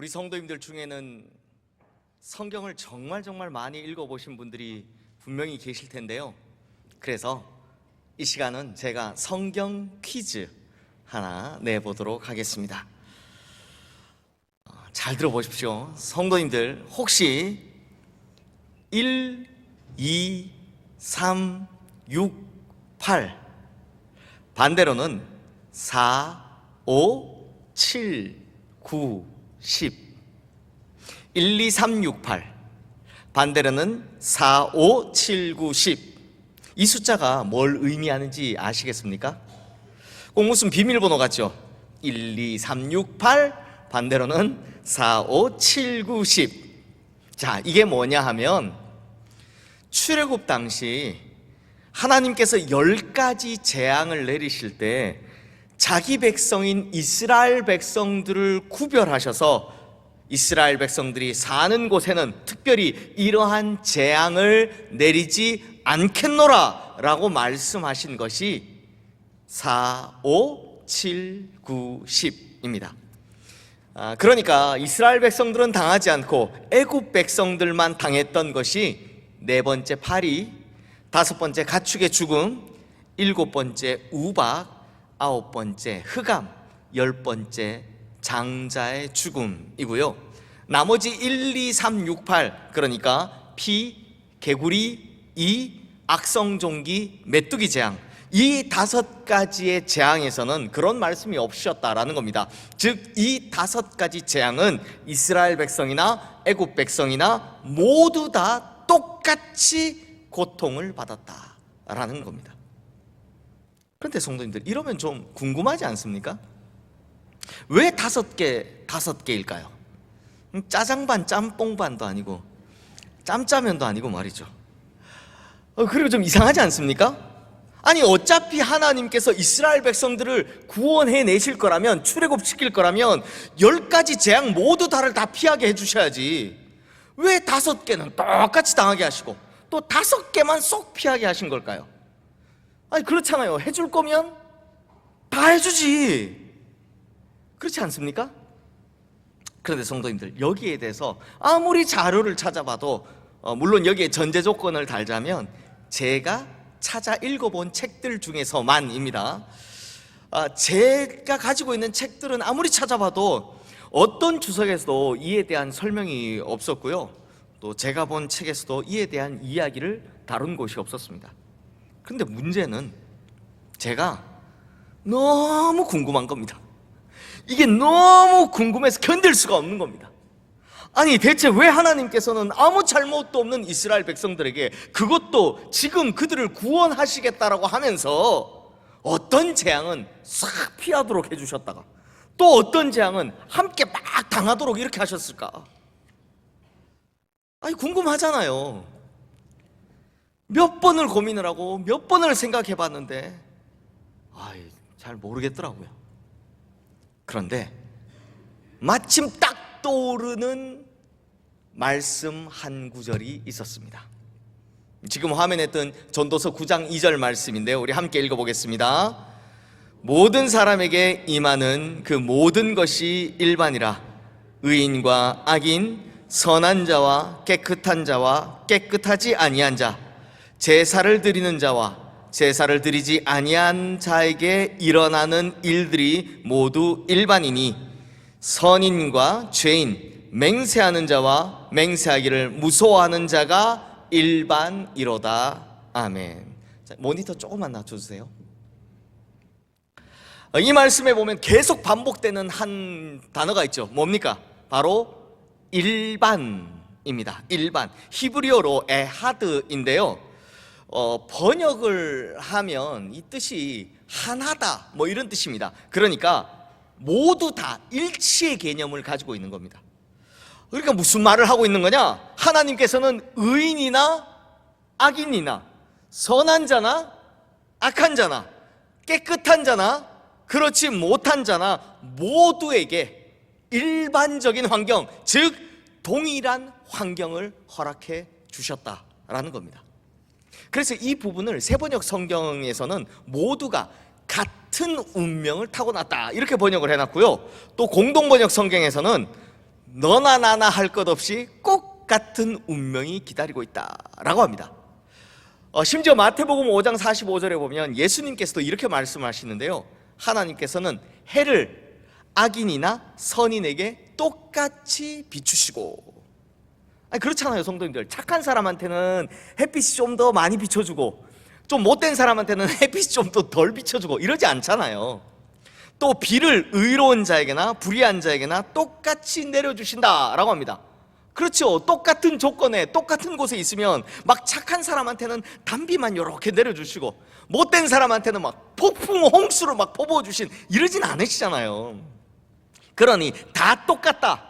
우리 성도님들 중에는 성경을 정말 많이 읽어보신 분들이 분명히 계실 텐데요. 그래서 이 시간은 제가 성경 퀴즈 하나 내보도록 하겠습니다. 잘 들어보십시오. 성도님들, 혹시 1, 2, 3, 6, 8 반대로는 4, 5, 7, 9, 10 1, 2, 3, 6, 8 반대로는 4, 5, 7, 9, 10 이 숫자가 뭘 의미하는지 아시겠습니까? 꼭 무슨 비밀번호 같죠? 1, 2, 3, 6, 8 반대로는 4, 5, 7, 9, 10 자, 이게 뭐냐 하면 출애굽 당시 하나님께서 10가지 재앙을 내리실 때 자기 백성인 이스라엘 백성들을 구별하셔서 이스라엘 백성들이 사는 곳에는 특별히 이러한 재앙을 내리지 않겠노라 라고 말씀하신 것이 4, 5, 7, 9, 10입니다. 그러니까 이스라엘 백성들은 당하지 않고 애굽 백성들만 당했던 것이 네 번째 파리, 다섯 번째 가축의 죽음, 일곱 번째 우박, 아홉 번째 흑암, 열 번째 장자의 죽음이고요. 나머지 1, 2, 3, 6, 8 그러니까 피, 개구리, 이, 악성종기, 메뚜기 재앙 이 5가지의 재앙에서는 그런 말씀이 없으셨다라는 겁니다. 즉 이 5가지 재앙은 이스라엘 백성이나 애굽 백성이나 모두 다 똑같이 고통을 받았다라는 겁니다. 그런데 성도님들, 이러면 좀 궁금하지 않습니까? 왜 5개일까요? 짜장 반 짬뽕 반도 아니고 짬짜면도 아니고 말이죠. 그리고 좀 이상하지 않습니까? 아니 어차피 하나님께서 이스라엘 백성들을 구원해 내실 거라면, 출애굽시킬 거라면 10가지 재앙 모두 다를 다 피하게 해주셔야지 왜 5개는 똑같이 당하게 하시고 또 5개만 쏙 피하게 하신 걸까요? 아니 그렇잖아요. 해줄 거면 다 해주지. 그렇지 않습니까? 그런데 성도님들, 여기에 대해서 아무리 자료를 찾아봐도 물론 여기에 전제 조건을 달자면 제가 찾아 읽어본 책들 중에서만입니다. 제가 가지고 있는 책들은 아무리 찾아봐도 어떤 주석에서도 이에 대한 설명이 없었고요, 또 제가 본 책에서도 이에 대한 이야기를 다룬 곳이 없었습니다. 그런데 문제는 제가 너무 궁금한 겁니다. 이게 너무 궁금해서 견딜 수가 없는 겁니다. 아니 대체 왜 하나님께서는 아무 잘못도 없는 이스라엘 백성들에게, 그것도 지금 그들을 구원하시겠다라고 하면서 어떤 재앙은 싹 피하도록 해주셨다가 또 어떤 재앙은 함께 막 당하도록 이렇게 하셨을까? 아니 궁금하잖아요. 몇 번을 고민을 하고 몇 번을 생각해 봤는데 잘 모르겠더라고요. 그런데 마침 딱 떠오르는 말씀 한 구절이 있었습니다. 지금 화면에 뜬 전도서 9장 2절 말씀인데요, 우리 함께 읽어보겠습니다. 모든 사람에게 임하는 그 모든 것이 일반이라. 의인과 악인, 선한 자와 깨끗한 자와 깨끗하지 아니한 자, 제사를 드리는 자와 제사를 드리지 아니한 자에게 일어나는 일들이 모두 일반이니 선인과 죄인, 맹세하는 자와 맹세하기를 무서워하는 자가 일반이로다. 아멘. 자, 모니터 조금만 낮춰주세요. 이 말씀에 보면 계속 반복되는 한 단어가 있죠. 뭡니까? 바로 일반입니다. 일반. 히브리어로 에하드인데요, 번역을 하면 이 뜻이 하나다 뭐 이런 뜻입니다. 그러니까 모두 다 일치의 개념을 가지고 있는 겁니다. 그러니까 무슨 말을 하고 있는 거냐? 하나님께서는 의인이나 악인이나 선한 자나 악한 자나 깨끗한 자나 그렇지 못한 자나 모두에게 일반적인 환경, 즉 동일한 환경을 허락해 주셨다라는 겁니다. 그래서 이 부분을 세번역 성경에서는 모두가 같은 운명을 타고났다 이렇게 번역을 해놨고요, 또 공동번역 성경에서는 너나 나나 할 것 없이 꼭 같은 운명이 기다리고 있다라고 합니다. 심지어 마태복음 5장 45절에 보면 예수님께서도 이렇게 말씀하시는데요, 하나님께서는 해를 악인이나 선인에게 똑같이 비추시고, 그렇잖아요 성도님들. 착한 사람한테는 햇빛이 좀 더 많이 비춰주고, 좀 못된 사람한테는 햇빛이 좀 더 덜 비춰주고 이러지 않잖아요. 또 비를 의로운 자에게나 불의한 자에게나 똑같이 내려주신다라고 합니다. 그렇죠. 똑같은 조건에 똑같은 곳에 있으면 막 착한 사람한테는 단비만 이렇게 내려주시고, 못된 사람한테는 막 폭풍 홍수로 막 퍼부어주신 이러진 않으시잖아요. 그러니 다 똑같다,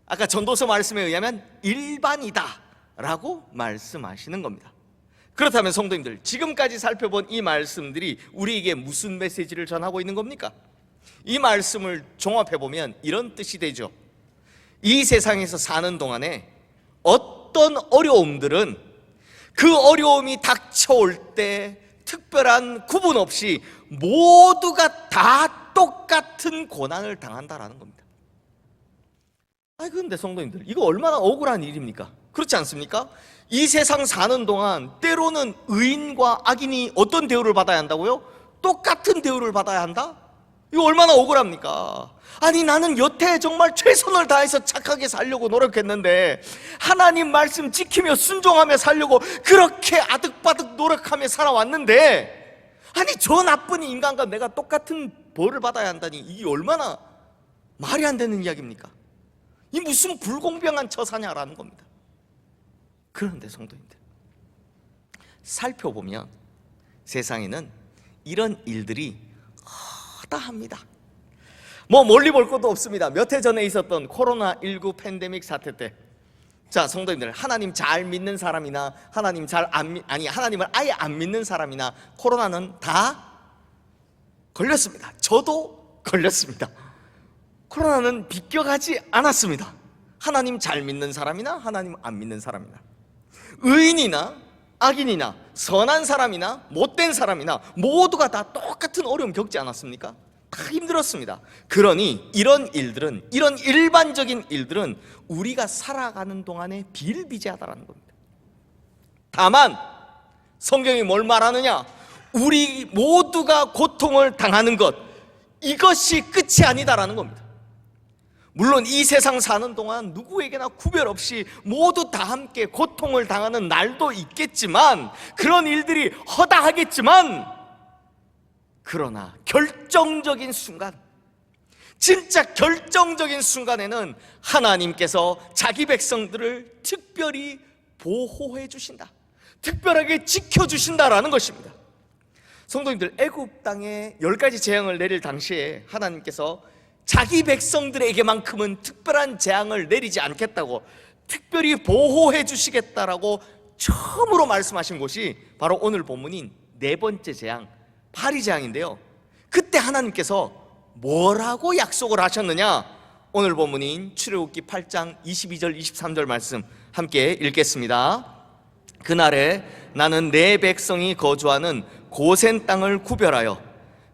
아까 전도서 말씀에 의하면 일반이다 라고 말씀하시는 겁니다. 그렇다면 성도님들, 지금까지 살펴본 이 말씀들이 우리에게 무슨 메시지를 전하고 있는 겁니까? 이 말씀을 종합해보면 이런 뜻이 되죠. 이 세상에서 사는 동안에 어떤 어려움들은 그 어려움이 닥쳐올 때 특별한 구분 없이 모두가 다 똑같은 고난을 당한다라는 겁니다. 그런데 성도님들, 이거 얼마나 억울한 일입니까? 그렇지 않습니까? 이 세상 사는 동안 때로는 의인과 악인이 어떤 대우를 받아야 한다고요? 똑같은 대우를 받아야 한다? 이거 얼마나 억울합니까? 아니, 나는 여태 정말 최선을 다해서 착하게 살려고 노력했는데, 하나님 말씀 지키며 순종하며 살려고 그렇게 아득바득 노력하며 살아왔는데, 아니 저 나쁜 인간과 내가 똑같은 벌을 받아야 한다니, 이게 얼마나 말이 안 되는 이야기입니까? 이 무슨 불공평한 처사냐라는 겁니다. 그런데 성도님들, 살펴보면 세상에는 이런 일들이 허다합니다. 멀리 볼 것도 없습니다. 몇 해 전에 있었던 코로나19 팬데믹 사태 때, 자 성도님들, 하나님 잘 믿는 사람이나 하나님을 아예 안 믿는 사람이나 코로나는 다 걸렸습니다. 저도 걸렸습니다. 코로나는 비껴가지 않았습니다. 하나님 잘 믿는 사람이나 하나님 안 믿는 사람이나, 의인이나 악인이나 선한 사람이나 못된 사람이나 모두가 다 똑같은 어려움 겪지 않았습니까? 다 힘들었습니다. 그러니 이런 일들은, 이런 일반적인 일들은 우리가 살아가는 동안에 비일비재하다라는 겁니다. 다만 성경이 뭘 말하느냐? 우리 모두가 고통을 당하는 것, 이것이 끝이 아니다라는 겁니다. 물론 이 세상 사는 동안 누구에게나 구별 없이 모두 다 함께 고통을 당하는 날도 있겠지만, 그런 일들이 허다하겠지만, 그러나 결정적인 순간, 진짜 결정적인 순간에는 하나님께서 자기 백성들을 특별히 보호해 주신다, 특별하게 지켜주신다라는 것입니다. 성도님들, 애굽 땅에 10가지 재앙을 내릴 당시에 하나님께서 자기 백성들에게만큼은 특별한 재앙을 내리지 않겠다고, 특별히 보호해 주시겠다라고 처음으로 말씀하신 곳이 바로 오늘 본문인 네 번째 재앙, 파리 재앙인데요, 그때 하나님께서 뭐라고 약속을 하셨느냐? 오늘 본문인 출애굽기 8장 22절 23절 말씀 함께 읽겠습니다. 그날에 나는 내 백성이 거주하는 고센 땅을 구별하여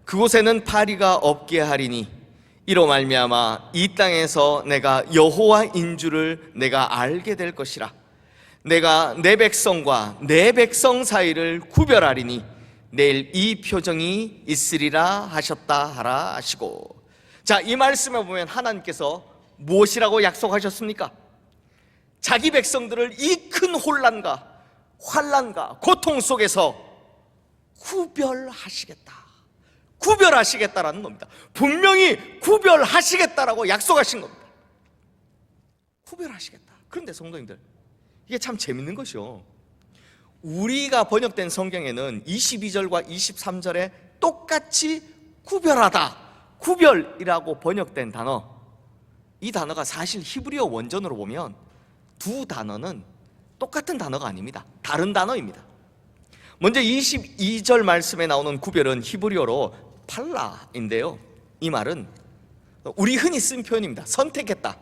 그곳에는 파리가 없게 하리니, 이로 말미암아 이 땅에서 내가 여호와인 줄을 내가 알게 될 것이라. 내가 내 백성과 내 백성 사이를 구별하리니 내일 이 표정이 있으리라 하셨다 하라 하시고. 자, 이 말씀에 보면 하나님께서 무엇이라고 약속하셨습니까? 자기 백성들을 이 큰 혼란과 환난과 고통 속에서 구별하시겠다라는 겁니다. 분명히 구별하시겠다라고 약속하신 겁니다. 구별하시겠다. 그런데 성도님들, 이게 참 재밌는 것이요, 우리가 번역된 성경에는 22절과 23절에 똑같이 구별하다, 구별이라고 번역된 단어, 이 단어가 사실 히브리어 원전으로 보면 두 단어는 똑같은 단어가 아닙니다. 다른 단어입니다. 먼저 22절 말씀에 나오는 구별은 히브리어로 팔라인데요, 이 말은 우리 흔히 쓴 표현입니다. 선택했다,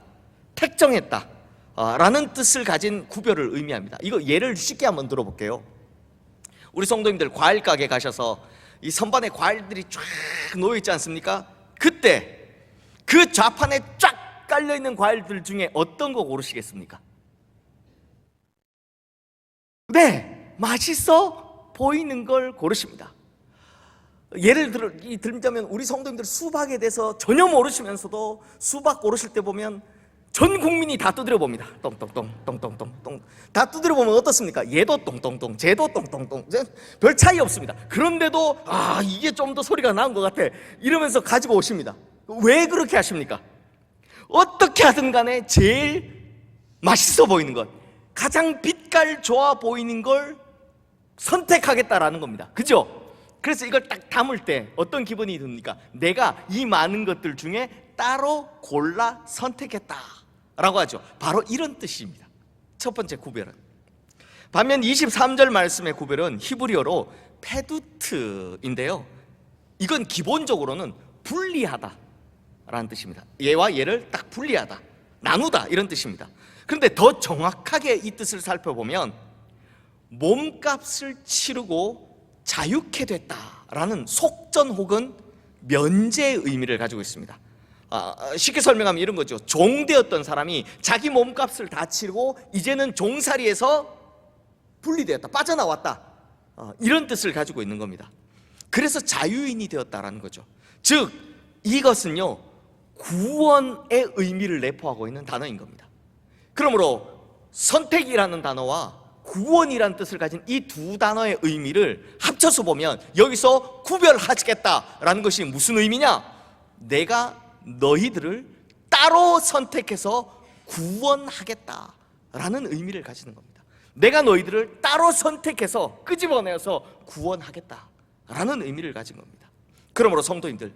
택정했다 라는 뜻을 가진 구별을 의미합니다. 이거 예를 쉽게 한번 들어볼게요. 우리 성도님들 과일 가게 가셔서 이 선반에 과일들이 쫙 놓여있지 않습니까? 그때 그 좌판에 쫙 깔려있는 과일들 중에 어떤 거 고르시겠습니까? 네, 맛있어 보이는 걸 고르십니다. 예를 들자면 우리 성도님들 수박에 대해서 전혀 모르시면서도 수박 고르실 때 보면 전 국민이 다 두드려 봅니다. 똥똥똥 똥똥똥 다 두드려 보면 어떻습니까? 얘도 똥똥똥 쟤도 똥똥똥 별 차이 없습니다. 그런데도 이게 좀 더 소리가 나은 것 같아 이러면서 가지고 오십니다. 왜 그렇게 하십니까? 어떻게 하든 간에 제일 맛있어 보이는 것, 가장 빛깔 좋아 보이는 걸 선택하겠다라는 겁니다. 그죠? 그래서 이걸 딱 담을 때 어떤 기분이 듭니까? 내가 이 많은 것들 중에 따로 골라 선택했다라고 하죠. 바로 이런 뜻입니다. 첫 번째 구별은. 반면 23절 말씀의 구별은 히브리어로 페두트인데요, 이건 기본적으로는 분리하다라는 뜻입니다. 얘와 얘를 딱 분리하다, 나누다 이런 뜻입니다. 그런데 더 정확하게 이 뜻을 살펴보면 몸값을 치르고 자유케 됐다라는 속전 혹은 면제의 의미를 가지고 있습니다. 쉽게 설명하면 이런 거죠. 종되었던 사람이 자기 몸값을 다 치르고 이제는 종살이에서 분리되었다, 빠져나왔다, 이런 뜻을 가지고 있는 겁니다. 그래서 자유인이 되었다라는 거죠. 즉 이것은요, 구원의 의미를 내포하고 있는 단어인 겁니다. 그러므로 선택이라는 단어와 구원이라는 뜻을 가진 이 두 단어의 의미를 합쳐서 보면 여기서 구별하겠다라는 것이 무슨 의미냐? 내가 너희들을 따로 선택해서 구원하겠다라는 의미를 가지는 겁니다. 내가 너희들을 따로 선택해서 끄집어내어서 구원하겠다라는 의미를 가진 겁니다. 그러므로 성도님들,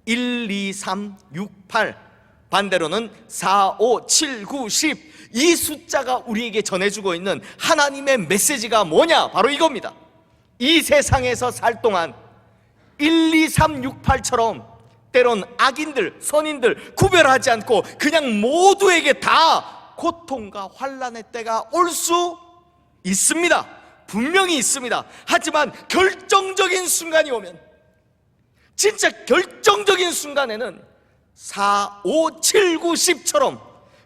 1, 2, 3, 6, 8, 반대로는 4, 5, 7, 9, 10, 이 숫자가 우리에게 전해주고 있는 하나님의 메시지가 뭐냐? 바로 이겁니다. 이 세상에서 살 동안 1, 2, 3, 6, 8처럼 때론 악인들, 선인들 구별하지 않고 그냥 모두에게 다 고통과 환난의 때가 올 수 있습니다. 분명히 있습니다. 하지만 결정적인 순간이 오면, 진짜 결정적인 순간에는 4, 5, 7, 9, 10처럼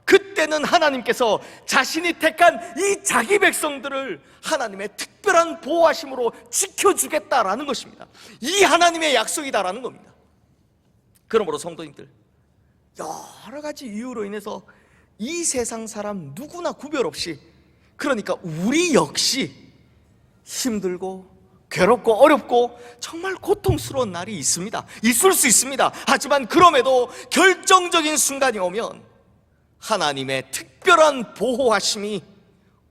그때는 하나님께서 자신이 택한 이 자기 백성들을 하나님의 특별한 보호하심으로 지켜주겠다라는 것입니다. 이 하나님의 약속이다라는 겁니다. 그러므로 성도님들, 여러 가지 이유로 인해서 이 세상 사람 누구나 구별 없이, 그러니까 우리 역시 힘들고 괴롭고 어렵고 정말 고통스러운 날이 있습니다. 있을 수 있습니다. 하지만 그럼에도 결정적인 순간이 오면 하나님의 특별한 보호하심이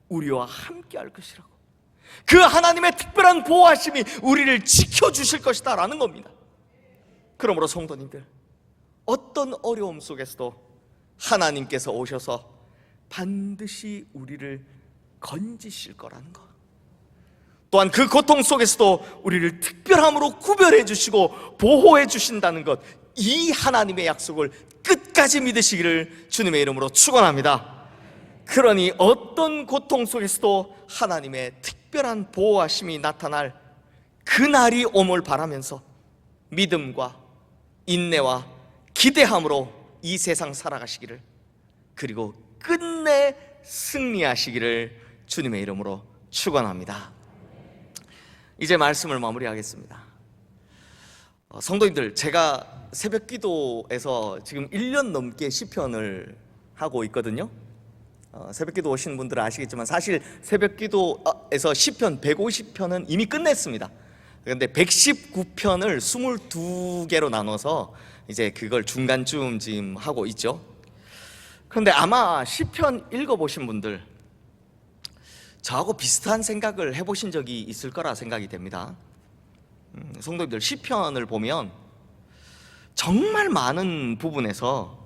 우리와 함께 할 것이라고, 그 하나님의 특별한 보호하심이 우리를 지켜주실 것이다 라는 겁니다. 그러므로 성도님들, 어떤 어려움 속에서도 하나님께서 오셔서 반드시 우리를 건지실 거라는 것, 또한 그 고통 속에서도 우리를 특별함으로 구별해 주시고 보호해 주신다는 것, 이 하나님의 약속을 끝까지 믿으시기를 주님의 이름으로 축원합니다. 그러니 어떤 고통 속에서도 하나님의 특별한 보호하심이 나타날 그날이 오길 바라면서 믿음과 인내와 기대함으로 이 세상 살아가시기를, 그리고 끝내 승리하시기를 주님의 이름으로 축원합니다. 이제 말씀을 마무리하겠습니다. 성도님들, 제가 새벽 기도에서 지금 1년 넘게 시편을 하고 있거든요. 새벽 기도 오신 분들은 아시겠지만 사실 새벽 기도에서 시편 150편은 이미 끝냈습니다. 그런데 119편을 22개로 나눠서 이제 그걸 중간쯤 지금 하고 있죠. 그런데 아마 시편 읽어보신 분들 저하고 비슷한 생각을 해보신 적이 있을 거라 생각이 됩니다. 성도님들, 시편을 보면 정말 많은 부분에서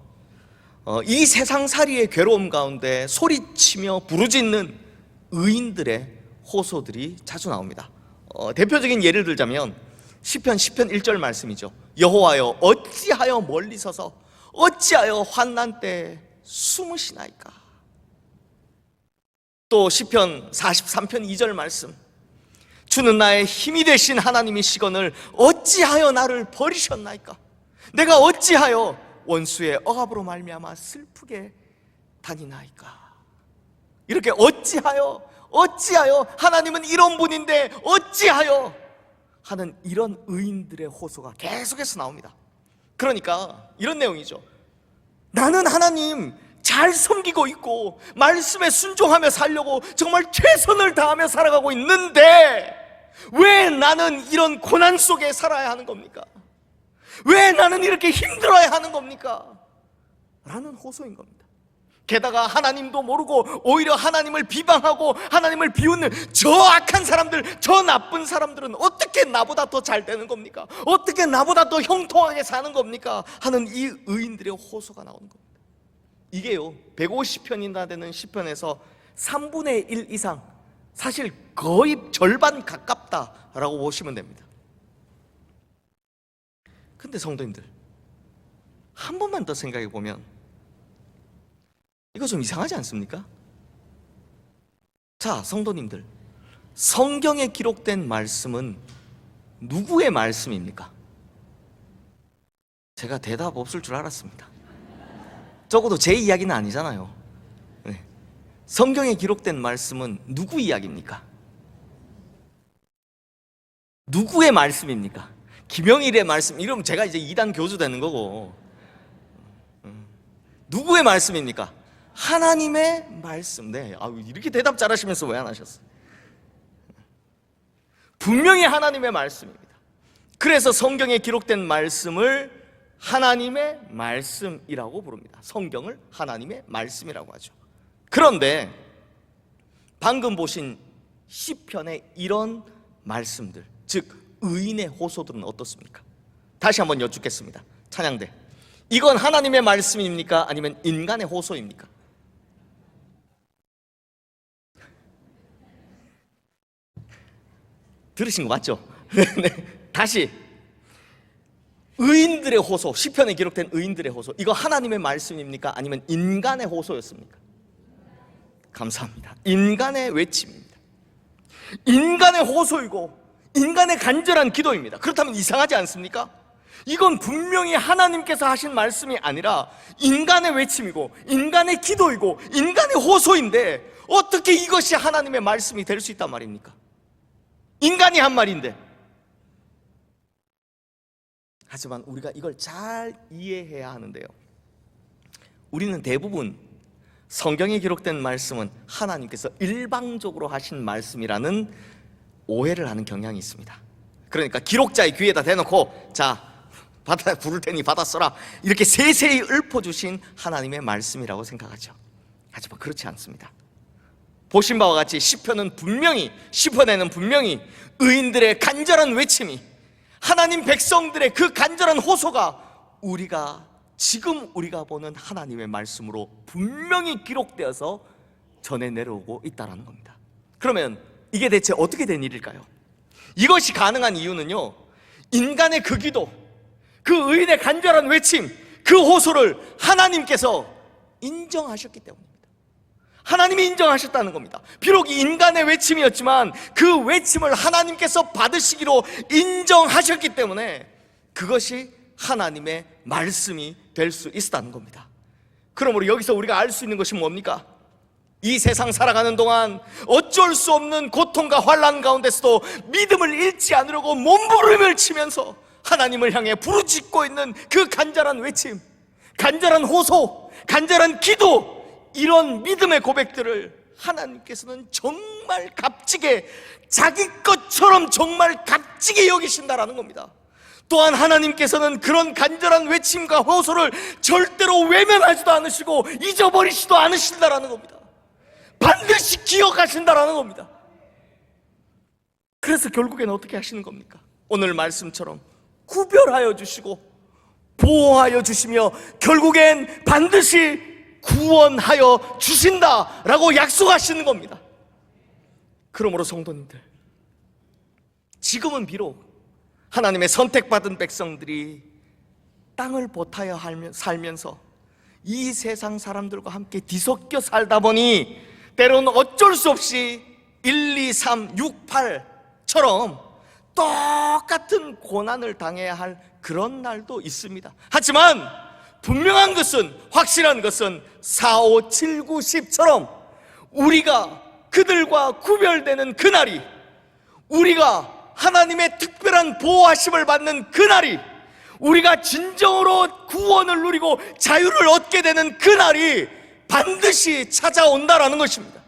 이 세상살이의 괴로움 가운데 소리치며 부르짖는 의인들의 호소들이 자주 나옵니다. 대표적인 예를 들자면 시편 1절 말씀이죠. 여호와여, 어찌하여 멀리 서서 어찌하여 환난 때에 숨으시나이까. 또 시편 43편 2절 말씀, 주는 나의 힘이 되신 하나님이시거늘 어찌하여 나를 버리셨나이까. 내가 어찌하여 원수의 억압으로 말미암아 슬프게 다니나이까. 이렇게 어찌하여 하나님은 이런 분인데 어찌하여 하는 이런 의인들의 호소가 계속해서 나옵니다. 그러니까 이런 내용이죠. 나는 하나님 잘 섬기고 있고 말씀에 순종하며 살려고 정말 최선을 다하며 살아가고 있는데 왜 나는 이런 고난 속에 살아야 하는 겁니까? 왜 나는 이렇게 힘들어야 하는 겁니까? 라는 호소인 겁니다. 게다가 하나님도 모르고 오히려 하나님을 비방하고 하나님을 비웃는 저 악한 사람들, 저 나쁜 사람들은 어떻게 나보다 더 잘 되는 겁니까? 어떻게 나보다 더 형통하게 사는 겁니까? 하는 이 의인들의 호소가 나오는 겁니다. 이게요 150편이나 되는 시편에서 3분의 1 이상, 사실 거의 절반 가깝다라고 보시면 됩니다. 근데 성도님들, 한 번만 더 생각해 보면 이거 좀 이상하지 않습니까? 자, 성도님들, 성경에 기록된 말씀은 누구의 말씀입니까? 제가 대답 없을 줄 알았습니다. 적어도 제 이야기는 아니잖아요. 네. 성경에 기록된 말씀은 누구 이야기입니까? 누구의 말씀입니까? 김영일의 말씀, 이러면 제가 이제 2단 교주 되는 거고. 누구의 말씀입니까? 하나님의 말씀. 네, 이렇게 대답 잘하시면서 왜 안 하셨어요? 분명히 하나님의 말씀입니다. 그래서 성경에 기록된 말씀을 하나님의 말씀이라고 부릅니다. 성경을 하나님의 말씀이라고 하죠. 그런데 방금 보신 시편의 이런 말씀들, 즉 의인의 호소들은 어떻습니까? 다시 한번 여쭙겠습니다. 찬양대, 이건 하나님의 말씀입니까? 아니면 인간의 호소입니까? 들으신 거 맞죠? 다시, 의인들의 호소, 시편에 기록된 의인들의 호소, 이거 하나님의 말씀입니까? 아니면 인간의 호소였습니까? 감사합니다. 인간의 외침입니다. 인간의 호소이고 인간의 간절한 기도입니다. 그렇다면 이상하지 않습니까? 이건 분명히 하나님께서 하신 말씀이 아니라 인간의 외침이고 인간의 기도이고 인간의 호소인데 어떻게 이것이 하나님의 말씀이 될 수 있단 말입니까? 인간이 한 말인데. 하지만 우리가 이걸 잘 이해해야 하는데요, 우리는 대부분 성경에 기록된 말씀은 하나님께서 일방적으로 하신 말씀이라는 오해를 하는 경향이 있습니다. 그러니까 기록자의 귀에다 대놓고 자, 부를 테니 받아 써라, 이렇게 세세히 읊어주신 하나님의 말씀이라고 생각하죠. 하지만 그렇지 않습니다. 보신 바와 같이 시편에는 분명히 의인들의 간절한 외침이, 하나님 백성들의 그 간절한 호소가 지금 우리가 보는 하나님의 말씀으로 분명히 기록되어서 전해 내려오고 있다는 겁니다. 그러면 이게 대체 어떻게 된 일일까요? 이것이 가능한 이유는요, 인간의 그 기도, 그 의인의 간절한 외침, 그 호소를 하나님께서 인정하셨기 때문입니다. 하나님이 인정하셨다는 겁니다. 비록 인간의 외침이었지만 그 외침을 하나님께서 받으시기로 인정하셨기 때문에 그것이 하나님의 말씀이 될 수 있었다는 겁니다. 그러므로 여기서 우리가 알 수 있는 것이 뭡니까? 이 세상 살아가는 동안 어쩔 수 없는 고통과 환난 가운데서도 믿음을 잃지 않으려고 몸부림을 치면서 하나님을 향해 부르짖고 있는 그 간절한 외침, 간절한 호소, 간절한 기도, 이런 믿음의 고백들을 하나님께서는 정말 값지게, 자기 것처럼 정말 값지게 여기신다라는 겁니다. 또한 하나님께서는 그런 간절한 외침과 호소를 절대로 외면하지도 않으시고 잊어버리지도 않으신다라는 겁니다. 반드시 기억하신다라는 겁니다. 그래서 결국에는 어떻게 하시는 겁니까? 오늘 말씀처럼 구별하여 주시고 보호하여 주시며 결국엔 반드시 구원하여 주신다라고 약속하시는 겁니다. 그러므로 성도님들, 지금은 비록 하나님의 선택받은 백성들이 땅을 보타여 살면서 이 세상 사람들과 함께 뒤섞여 살다 보니 때로는 어쩔 수 없이 1, 2, 3, 6, 8처럼 똑같은 고난을 당해야 할 그런 날도 있습니다. 하지만 분명한 것은, 확실한 것은 4, 5, 7, 9, 10처럼 우리가 그들과 구별되는 그날이, 우리가 하나님의 특별한 보호하심을 받는 그날이, 우리가 진정으로 구원을 누리고 자유를 얻게 되는 그날이 반드시 찾아온다라는 것입니다.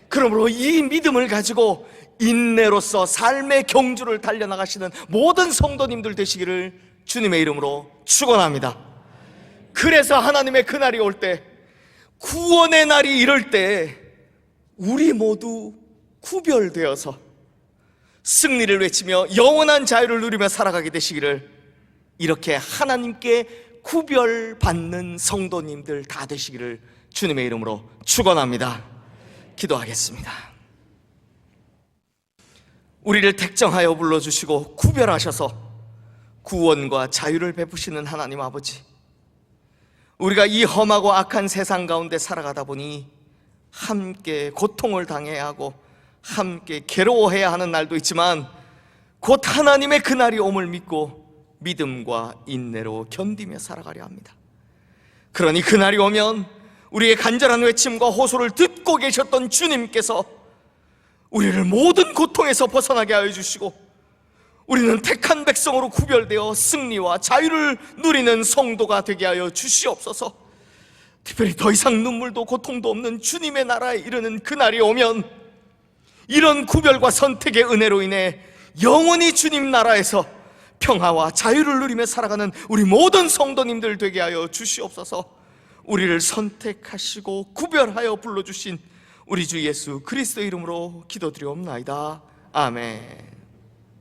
그러므로 이 믿음을 가지고 인내로서 삶의 경주를 달려나가시는 모든 성도님들 되시기를 주님의 이름으로 축원합니다. 그래서 하나님의 그날이 올 때, 구원의 날이 이럴 때 우리 모두 구별되어서 승리를 외치며 영원한 자유를 누리며 살아가게 되시기를, 이렇게 하나님께 구별받는 성도님들 다 되시기를 주님의 이름으로 축원합니다. 기도하겠습니다. 우리를 택정하여 불러주시고 구별하셔서 구원과 자유를 베푸시는 하나님 아버지, 우리가 이 험하고 악한 세상 가운데 살아가다 보니 함께 고통을 당해야 하고 함께 괴로워해야 하는 날도 있지만, 곧 하나님의 그날이 옴을 믿고 믿음과 인내로 견디며 살아가려 합니다. 그러니 그날이 오면 우리의 간절한 외침과 호소를 듣고 계셨던 주님께서 우리를 모든 고통에서 벗어나게 하여 주시고, 우리는 택한 백성으로 구별되어 승리와 자유를 누리는 성도가 되게 하여 주시옵소서. 특별히 더 이상 눈물도 고통도 없는 주님의 나라에 이르는 그날이 오면, 이런 구별과 선택의 은혜로 인해 영원히 주님 나라에서 평화와 자유를 누리며 살아가는 우리 모든 성도님들 되게 하여 주시옵소서. 우리를 선택하시고 구별하여 불러주신 우리 주 예수 그리스도 이름으로 기도드리옵나이다. 아멘.